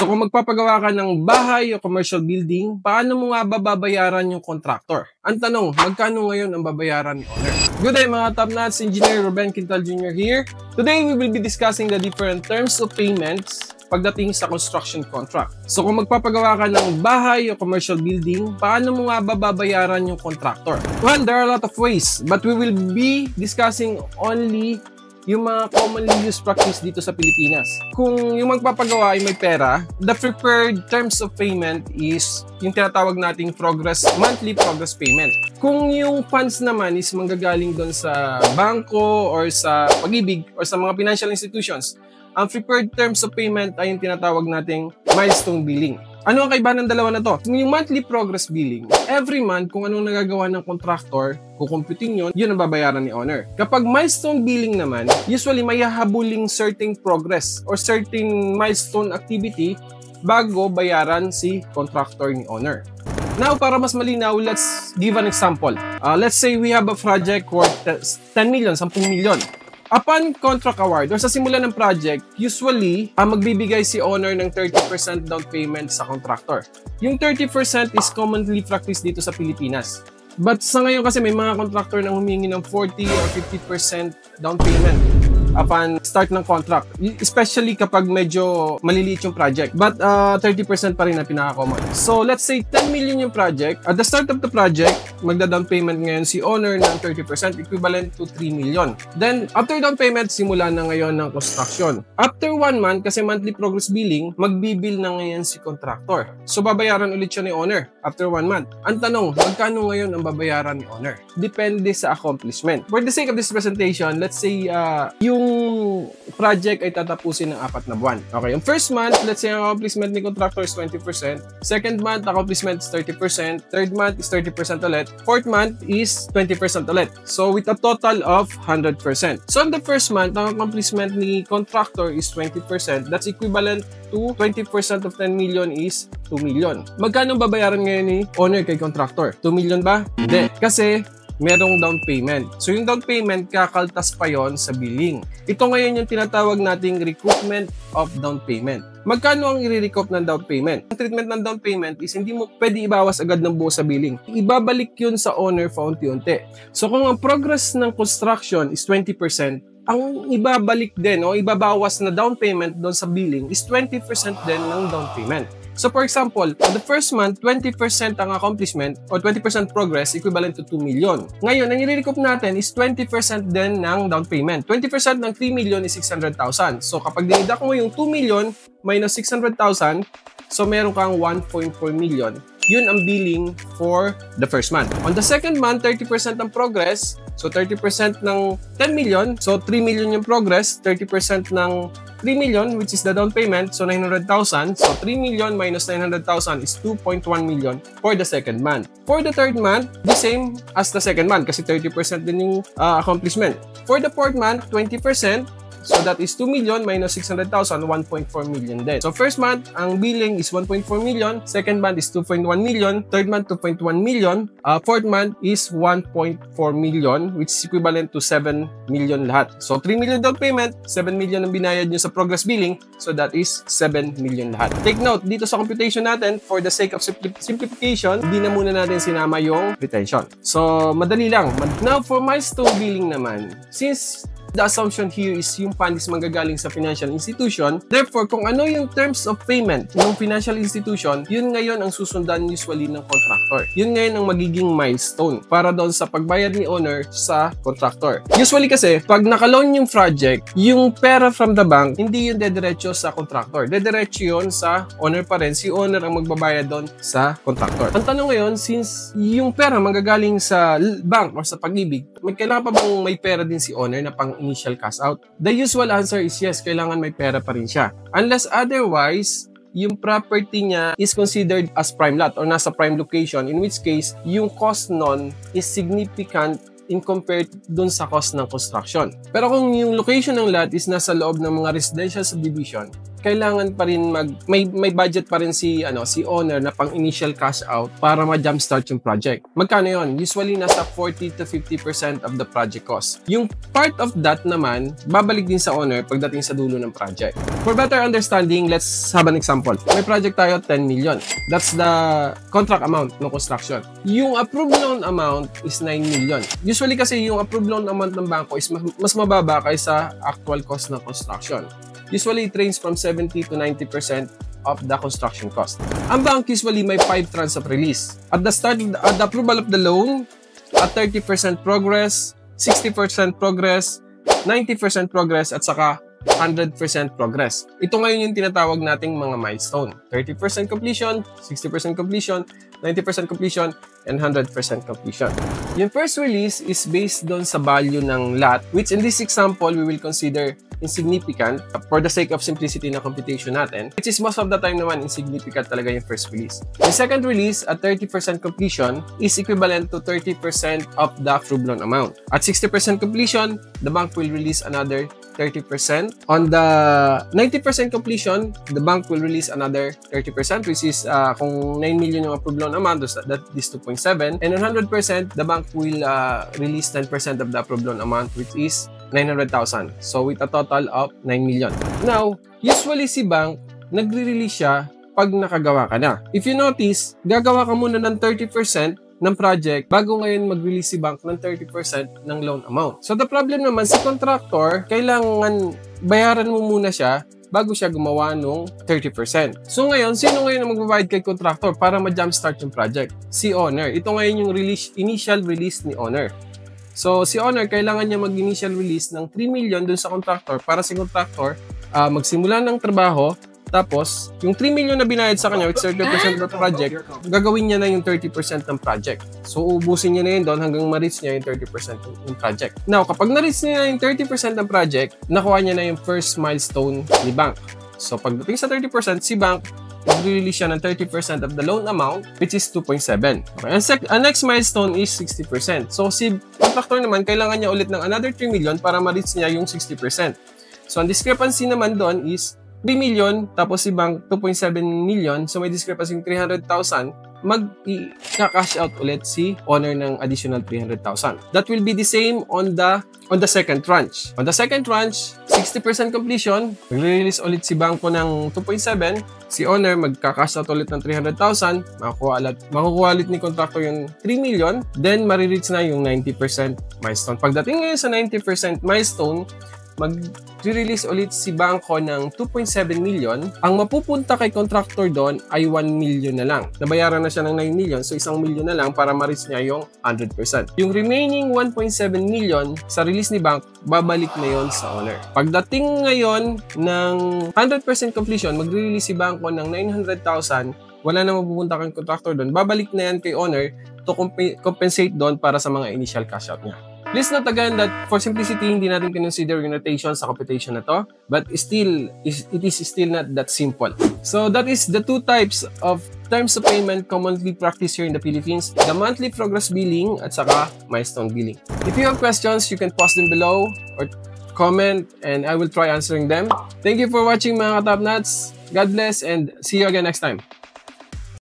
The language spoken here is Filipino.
So kung magpapagawa ka ng bahay o commercial building, paano mo nga babayaran yung contractor? Ang tanong, magkano ngayon ang babayaran ni owner? Good day mga top nuts, Engineer Ruben Quintal Jr. here. Today we will be discussing the different terms of payments pagdating sa construction contract. So kung magpapagawa ka ng bahay o commercial building, paano mo nga babayaran yung contractor? Well, there are a lot of ways, but we will be discussing only yung mga commonly used practice dito sa Pilipinas. Kung yung magpapagawa ay may pera, the preferred terms of payment is yung tinatawag nating monthly progress payment. Kung yung funds naman is manggagaling doon sa bangko or sa Pag-ibig or sa mga financial institutions, ang preferred terms of payment ay yung tinatawag nating milestone billing. Ano ang kaibahan ng dalawa na to? Yung monthly progress billing, every month kung anong nagagawa ng contractor, kukumputin yun ang babayaran ni owner. Kapag milestone billing naman, usually may hahabuling certain progress or certain milestone activity bago bayaran si contractor ni owner. Now, para mas malinaw, let's give an example. Let's say we have a project worth 10 million, 10 million. Upon contract award or sa simula ng project, usually, magbibigay si owner ng 30% down payment sa contractor. Yung 30% is commonly practiced dito sa Pilipinas. But sa ngayon kasi may mga contractor na humingi ng 40 or 50% down payment upon start ng contract. Especially kapag medyo maliliit yung project. But 30% pa rin na pinaka-common. So let's say 10 million yung project. At the start of the project, magda-down payment ngayon si owner ng 30% equivalent to 3 million. Then after down payment, simula na ngayon ng construction. After 1 month, kasi monthly progress billing, magbibill na ngayon si contractor. So babayaran ulit siya ni owner after 1 month. Ang tanong, magkano ngayon ang babayaran ni owner? Depende sa accomplishment. For the sake of this presentation, let's say yung project ay tatapusin ng 4 na buwan. Okay, yung first month, let's say ang accomplishment ni contractor is 20%. Second month, accomplishment is 30%. Third month is 30% ulit. Fourth month is 20% ulit. So with a total of 100%. So in the first month, ang accomplishment ni contractor is 20%. That's equivalent to 20% of 10 million is 2 million. Magkano babayaran ngayon ni owner kay contractor? 2 million ba? Hindi. Kasi merong down payment. So yung down payment, kakaltas pa yon sa billing. Ito ngayon yung tinatawag nating recoupment of down payment. Magkano ang i-recoup ng down payment? Ang treatment ng down payment is hindi mo pwede ibawas agad ng buo sa billing. Ibabalik yun sa owner paunti-unti. So kung ang progress ng construction is 20%, ang ibabalik din o ibabawas na down payment doon sa billing is 20% din ng down payment. So for example, for the first month, 20% ang accomplishment or 20% progress equivalent to 2 million. Ngayon, ang i-recoup natin is 20% din ng down payment. 20% ng 3 million is 600,000. So kapag dinidak mo yung 2 million minus 600,000, so meron kang 1.4 million. Yun ang billing for the first month. On the second month, 30% ang progress. So 30% ng 10 million. So 3 million yung progress. 30% ng 3 million, which is the down payment. So 900,000. So 3 million minus 900,000 is 2.1 million for the second month. For the third month, the same as the second month kasi 30% din yung accomplishment. For the fourth month, 20%. So that is 2 million minus 600,000, 1.4 million din. So first month, ang billing is 1.4 million. Second month is 2.1 million. Third month, 2.1 million. Fourth month is 1.4 million, which is equivalent to 7 million lahat. So 3 million down payment, 7 million ang binayad nyo sa progress billing. So that is 7 million lahat. Take note, dito sa computation natin, for the sake of simplification, hindi na muna natin sinama yung retention. So madali lang. Now for milestone billing naman, since the assumption here is yung fund is manggagaling sa financial institution. Therefore, kung ano yung terms of payment ng financial institution, yun ngayon ang susundan usually ng contractor. Yun ngayon ang magiging milestone para doon sa pagbayad ni owner sa contractor. Usually kasi, pag nakaloan yung project, yung pera from the bank, hindi yun dediretso sa contractor. Dediretso yun sa owner pa rin. Si owner ang magbabayad doon sa contractor. Ang tanong ngayon, since yung pera manggagaling sa bank or sa Pag-ibig, kailangan pa bang may pera din si owner na pang initial cash out? The usual answer is yes, kailangan may pera pa rin siya. Unless otherwise, yung property niya is considered as prime lot or nasa prime location, in which case, yung cost nun is significant in compared dun sa cost ng construction. Pero kung yung location ng lot is nasa loob ng mga residential subdivision, kailangan pa rin may budget pa rin si owner na pang initial cash out para ma-jumpstart yung project. Magkano yon? Usually nasa 40 to 50% of the project cost. Yung part of that naman, babalik din sa owner pagdating sa dulo ng project. For better understanding, let's have an example. May project tayo, 10 million. That's the contract amount ng construction. Yung approved loan amount is 9 million. Usually kasi yung approved loan amount ng bangko is mas mababa kaysa actual cost ng construction. Usually it ranges from 70 to 90% of the construction cost. Ang bank usually may 5 tranches of release. At the start, at the approval of the loan, at 30% progress, 60% progress, 90% progress, at saka 100% progress. Ito ngayon yung tinatawag nating mga milestone. 30% completion, 60% completion, 90% completion, and 100% completion. Yung first release is based doon sa value ng lot, which in this example, we will consider insignificant for the sake of simplicity na computation natin, which is most of the time naman insignificant talaga yung first release. The second release at 30% completion is equivalent to 30% of the approved loan amount. At 60% completion, the bank will release another 30%. On the 90% completion, the bank will release another 30%, which is kung 9 million yung approved loan amount, that is 2.7. And on 100%, the bank will release 10% of the approved loan amount, which is 900,000. So with a total of 9 million. Now, usually si bank, nagre-release siya pag nakagawa ka na. If you notice, gagawa ka muna ng 30% ng project bago ngayon mag-release si bank ng 30% ng loan amount. So the problem naman, si contractor, kailangan bayaran mo muna siya bago siya gumawa ng 30%. So ngayon, sino ngayon ang magbabayad kay contractor para ma-jumpstart yung project? Si owner. Ito ngayon yung initial release ni owner. So, si owner, kailangan niya mag-initial release ng 3 million dun sa contractor para si contractor magsimula ng trabaho. Tapos, yung 3 million na binayad sa kanya with 30% of the project, gagawin niya na yung 30% ng project. So, ubusin niya na yun doon hanggang ma-reach niya yung 30% ng project. Now, kapag na-reach niya yung 30% ng project, nakuha niya na yung first milestone ni bank. So, pagdating sa 30%, si bank, mag-release siya ng 30% of the loan amount, which is 2.7. Okay. Ang next milestone is 60%. So, si contractor naman, kailangan niya ulit ng another 3 million para ma-reach niya yung 60%. So, ang discrepancy naman doon is 3 million, tapos si bank 2.7 million. So, may discrepancy ng 300,000. Mag-cash out ulit si owner ng additional 300,000. That will be the same on the second tranche. On the second tranche, 60% completion, mag-release ulit si banko ng 2.7. Si owner magka-cash out ulit ng 300,000, makukuha ulit ni contractor yung 3 million, then marireach na yung 90% milestone. Pagdating ngayon sa 90% milestone, mag-release ulit si banko ng 2.7 million. Ang mapupunta kay contractor doon ay 1 million na lang. Nabayaran na siya ng 9 million, so 1 million na lang para ma-reach niya yung 100%. Yung remaining 1.7 million sa release ni bank, babalik na yon sa owner. Pagdating ngayon ng 100% completion, mag-release si banko ng 900,000, wala na mapupunta kay contractor doon. Babalik na yan kay owner to compensate doon para sa mga initial cash out niya. Please note again that for simplicity, hindi natin consider yung notation sa computation na to, but it is still not that simple. So that is the two types of terms of payment commonly practiced here in the Philippines, the monthly progress billing at saka milestone billing. If you have questions, you can post them below or comment and I will try answering them. Thank you for watching mga Top Nuts. God bless and see you again next time.